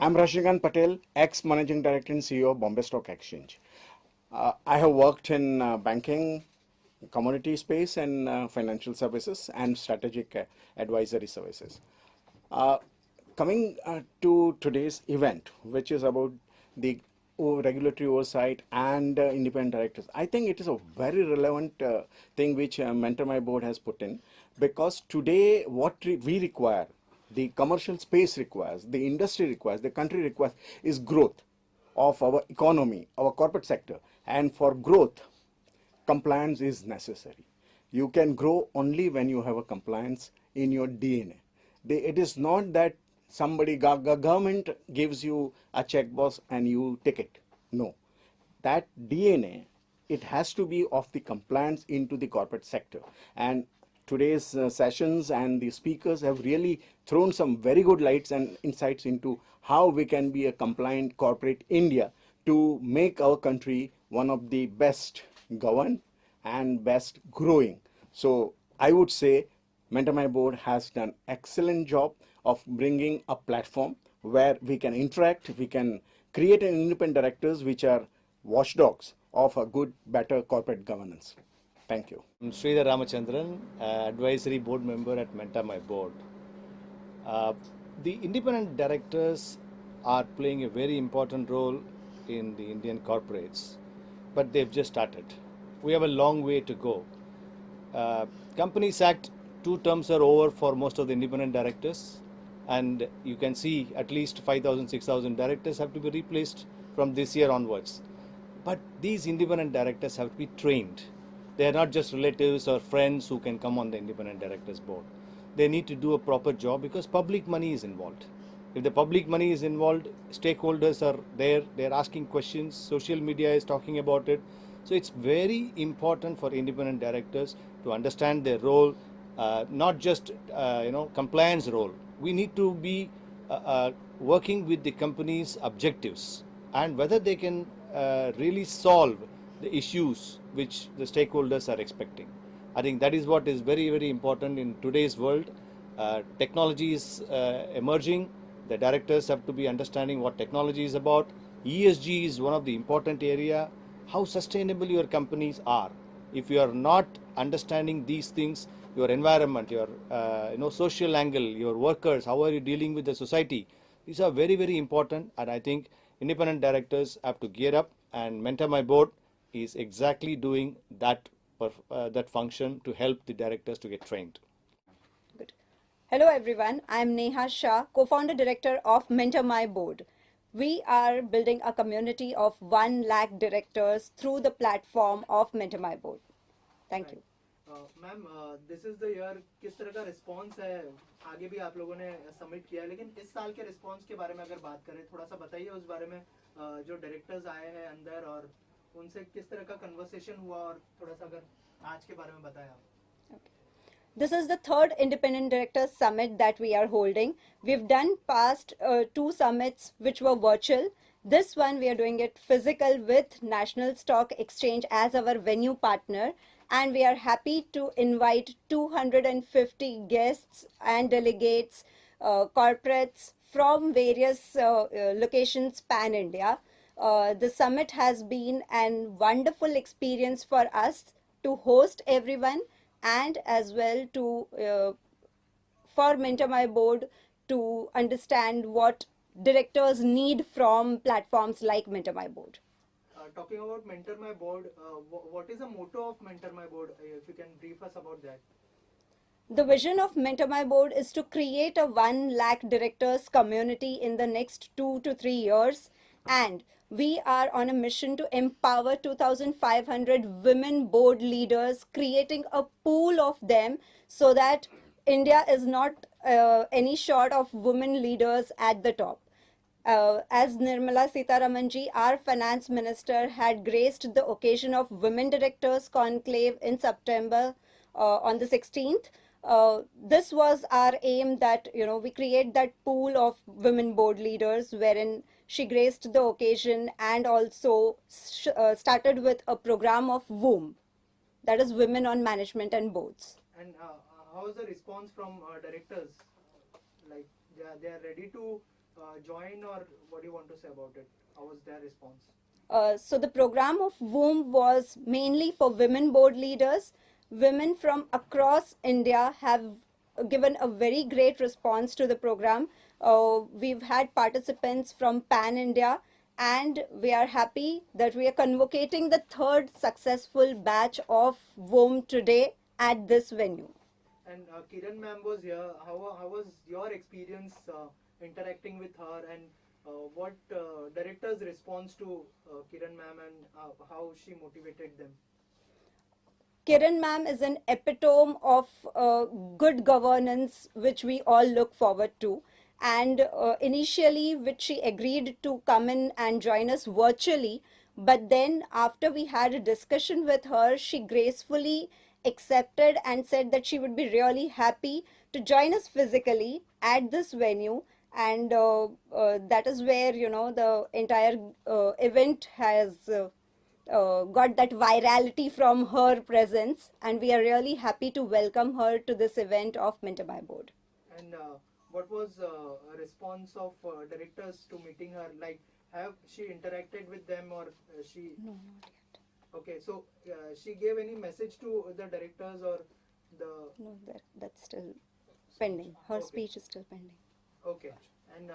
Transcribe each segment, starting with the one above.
I'm Rashikant Patel, ex-Managing Director and CEO of Bombay Stock Exchange. I have worked in banking, commodity space and financial services and strategic advisory services. Coming to today's event, which is about the regulatory oversight and independent directors, I think it is a very relevant thing which MentorMyBoard has put in, because today what we require, the commercial space requires, the industry requires, the country requires is growth of our economy, our corporate sector. And for growth, compliance is necessary. You can grow only when you have a compliance in your DNA. It is not that somebody, government gives you a checkbox and you take it. No. That DNA, it has to be of the compliance into the corporate sector. And today's sessions and the speakers have really thrown some very good lights and insights into how we can be a compliant corporate India to make our country one of the best governed and best growing. So I would say MentorMyBoard has done excellent job of bringing a platform where we can interact, we can create an independent directors which are watchdogs of a good, better corporate governance. Thank you. I'm Sridhar Ramachandran, advisory board member at MentorMyBoard. The independent directors are playing a very important role in the Indian corporates, but they've just started. We have a long way to go. Companies Act 2 terms are over for most of the independent directors, and you can see at least 5,000, 6,000 directors have to be replaced from this year onwards. But these independent directors have to be trained. They are not just relatives or friends who can come on the independent directors board. They need to do a proper job because public money is involved. If the public money is involved, stakeholders are there, they're asking questions, social media is talking about it. So it's very important for independent directors to understand their role, not just compliance role. We need to be working with the company's objectives and whether they can really solve the issues which the stakeholders are expecting. I think that is what is very, very important in today's world. Technology is emerging. The directors have to be understanding what technology is about. ESG is one of the important area. How sustainable your companies are. If you are not understanding these things, your environment, your social angle, your workers, how are you dealing with the society? These are very, very important, and I think independent directors have to gear up, and MentorMyBoard is exactly doing that function to help the directors to get trained. Good. Hello everyone, I am Neha Shah, co-founder director of MentorMyBoard. We are building a community of 1 lakh directors through the platform of MentorMyBoard. Thank you. Ma'am this is the year, किस तरह का response है? आगे भी आप लोगों ने submit किया है, लेकिन इस साल के रिस्पांस के बारे में अगर बात करें, थोड़ा सा बताइए उस बारे में, जो डायरेक्टर्स आए हैं अंदर और उनसे किस तरह का कन्वर्सेशन हुआ, और थोड़ा सा अगर आज के बारे में बताएं आप. This is the 3rd Independent Directors Summit that we are holding. We've done past 2 summits which were virtual. This one we are doing it physical with National Stock Exchange as our venue partner, and we are happy to invite 250 guests and delegates, corporates from various locations pan-India. The summit has been a wonderful experience for us to host everyone, and as well to for MentorMyBoard to understand what directors need from platforms like MentorMyBoard. Talking about MentorMyBoard, what is the motto of MentorMyBoard? If you can brief us about that. The vision of MentorMyBoard is to create a 1 lakh directors community in the next 2 to 3 years, and we are on a mission to empower 2,500 women board leaders, creating a pool of them so that India is not any short of women leaders at the top. As Nirmala Sitharamanji, our finance minister, had graced the occasion of Women Directors Conclave in September on the 16th, this was our aim, that we create that pool of women board leaders, wherein she graced the occasion and also started with a program of WOM, that is Women on Management and Boards. And how is the response from directors? Like they are ready to join, or what do you want to say about it? How was their response? So the program of WOM was mainly for women board leaders. Women from across India have given a very great response to the program. We've had participants from Pan India, and we are happy that we are convocating the third successful batch of WOM today at this venue. And Kiran ma'am was here. How was your experience interacting with her, and what director's response to Kiran ma'am, and how she motivated them? Kiran ma'am is an epitome of good governance, which we all look forward to. And initially, which she agreed to come in and join us virtually, but then after we had a discussion with her, she gracefully accepted and said that she would be really happy to join us physically at this venue. And that is where, you know, the entire event has got that virality from her presence, and we are really happy to welcome her to this event of MentorMyBoard. And what was a response of directors to meeting her? Like, have she interacted with them, or she? No, not yet. Okay, so she gave any message to the directors, or the? No, that's still pending. Her Okay. speech is still pending. Okay. And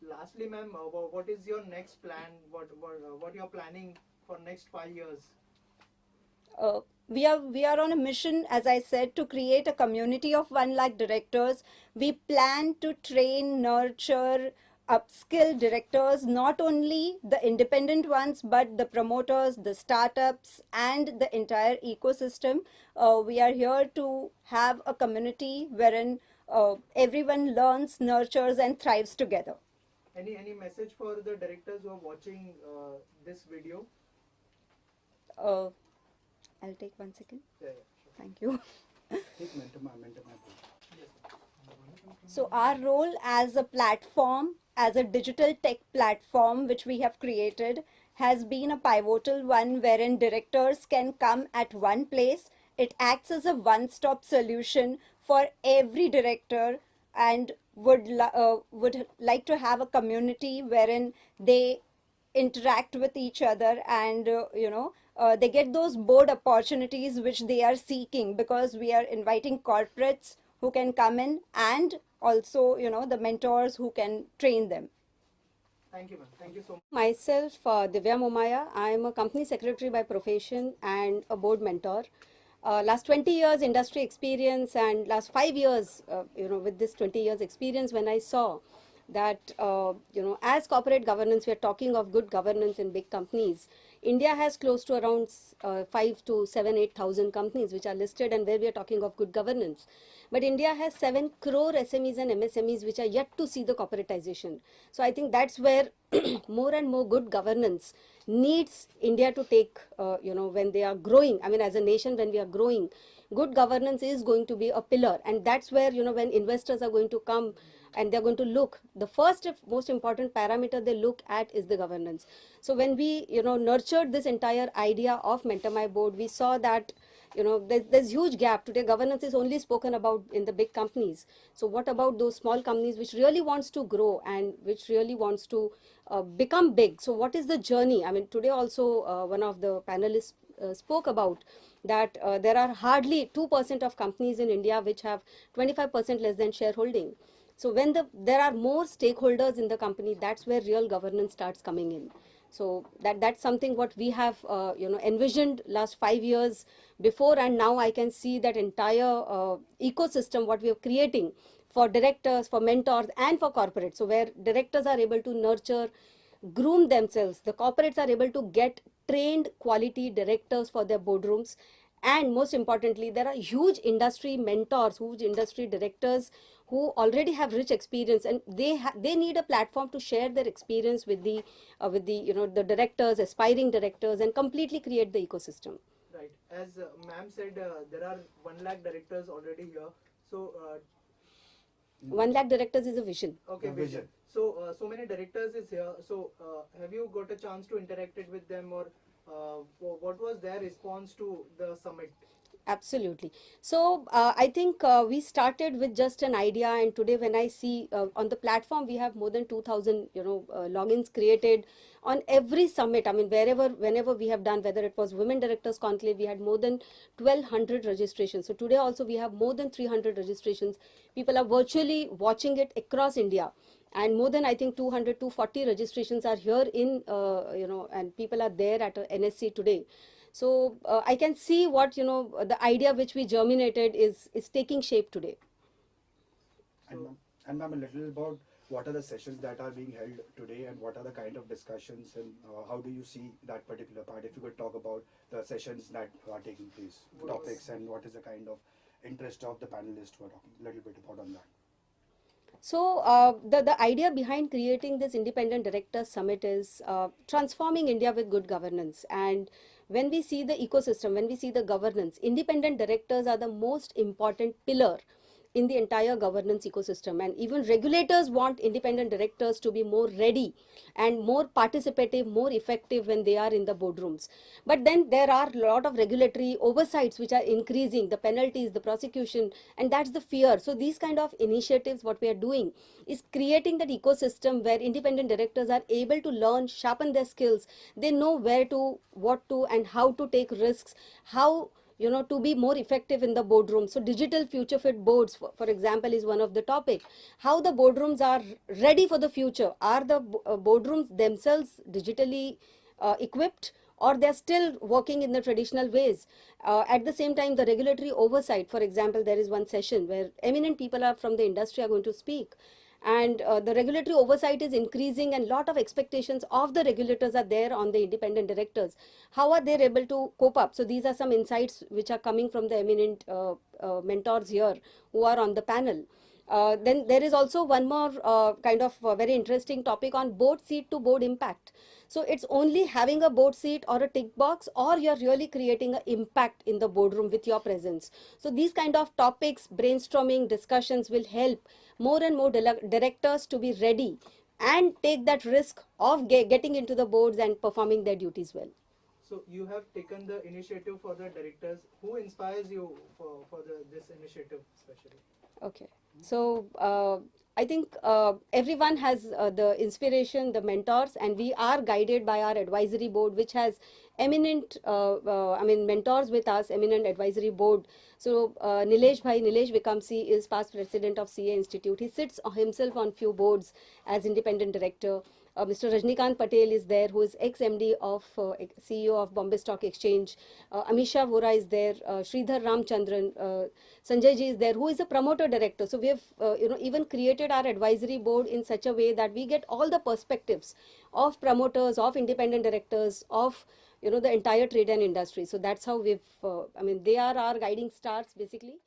lastly, ma'am, what is your next plan? What you're planning for next 5 years? We are on a mission, as I said, to create a community of 1 lakh directors. We plan to train, nurture, upskill directors, not only the independent ones, but the promoters, the startups, and the entire ecosystem. We are here to have a community wherein everyone learns, nurtures, and thrives together. Any message for the directors who are watching this video? Uh, I'll take 1 second. Yeah, sure. Thank you. Take MentorMyBoard. So our role as a platform, as a digital tech platform which we have created, has been a pivotal one wherein directors can come at one place. It acts as a one-stop solution for every director, and would like to have a community wherein they interact with each other, and they get those board opportunities which they are seeking, because we are inviting corporates who can come in, and also, you know, the mentors who can train them. Thank you, ma'am. Thank you so much. Myself, Divya Momaya. I am a company secretary by profession and a board mentor. Last 20 years industry experience, and last 5 years, with this 20 years experience, when I saw that, as corporate governance, we are talking of good governance in big companies. India has close to around 5 to 7, 8,000 companies which are listed, and where we are talking of good governance. But India has 7 crore SMEs and MSMEs which are yet to see the corporatization. So I think that's where more and more good governance needs India to take, when they are growing. I mean, as a nation, when we are growing, good governance is going to be a pillar. And that's where, when investors are going to come and they're going to look, the first most important parameter they look at is the governance. So when we, nurtured this entire idea of MentorMyBoard, we saw that, there's huge gap. Today, governance is only spoken about in the big companies. So what about those small companies which really wants to grow and which really wants to become big? So what is the journey? I mean, today also one of the panelists spoke about that there are hardly 2% of companies in India which have 25% less than shareholding. So when there are more stakeholders in the company, that's where real governance starts coming in. So that's something what we have envisioned last 5 years before, and now I can see that entire ecosystem what we are creating for directors, for mentors, and for corporates. So where directors are able to nurture, groom themselves, the corporates are able to get trained quality directors for their boardrooms. And most importantly, there are huge industry mentors, huge industry directors who already have rich experience, and they need a platform to share their experience with the the directors, aspiring directors, and completely create the ecosystem. Right. As ma'am said, there are 1 lakh directors already here. So 1 lakh directors is a vision. okay, The vision. vision. So so many directors is here. So have you got a chance to interact with them, or what was their response to the summit? Absolutely. So I think we started with just an idea, and today when I see on the platform we have more than 2,000 logins created on every summit. I mean whenever we have done, whether it was Women Directors Conclave, we had more than 1,200 registrations. So today also we have more than 300 registrations. People are virtually watching it across India. And more than I think 200 to 40 registrations are here in and people are there at NSC today. So I can see what the idea which we germinated is taking shape today. And ma'am, a little about what are the sessions that are being held today and what are the kind of discussions and how do you see that particular part? If you could talk about the sessions that are taking place, topics, and what is the kind of interest of the panelists who are talking a little bit about on that. So the idea behind creating this Independent Directors Summit is transforming India with good governance. And when we see the ecosystem, when we see the governance, independent directors are the most important pillar in the entire governance ecosystem. And even regulators want independent directors to be more ready and more participative, more effective when they are in the boardrooms. But then there are a lot of regulatory oversights which are increasing, the penalties, the prosecution, and that's the fear. So these kind of initiatives, what we are doing is creating that ecosystem where independent directors are able to learn, sharpen their skills. They know where to, what to, and how to take risks, how to be more effective in the boardroom. So digital future fit boards, for example, is one of the topic. How the boardrooms are ready for the future. Are the boardrooms themselves digitally equipped, or they're still working in the traditional ways? At the same time, the regulatory oversight, for example, there is one session where eminent people are from the industry are going to speak. And the regulatory oversight is increasing and lot of expectations of the regulators are there on the independent directors. How are they able to cope up? So these are some insights which are coming from the eminent mentors here who are on the panel. Then there is also one more kind of very interesting topic on board seat to board impact. So it's only having a board seat or a tick box, or you're really creating an impact in the boardroom with your presence. So these kind of topics, brainstorming, discussions will help more and more directors to be ready and take that risk of getting into the boards and performing their duties well. So you have taken the initiative for the directors. Who inspires you for this initiative especially? Okay, so I think everyone has the inspiration, the mentors, and we are guided by our advisory board, which has eminent, mentors with us, eminent advisory board. So Nilesh Vikamsi is past president of CA Institute. He sits himself on few boards as independent director. Mr. Rajnikant Patel is there, who is ex-MD of CEO of Bombay Stock Exchange. Amisha Vora is there. Sridhar Ramchandran, Sanjay ji is there, who is a promoter director. So we have, even created our advisory board in such a way that we get all the perspectives of promoters, of independent directors, of the entire trade and industry. So that's how we've, they are our guiding stars basically.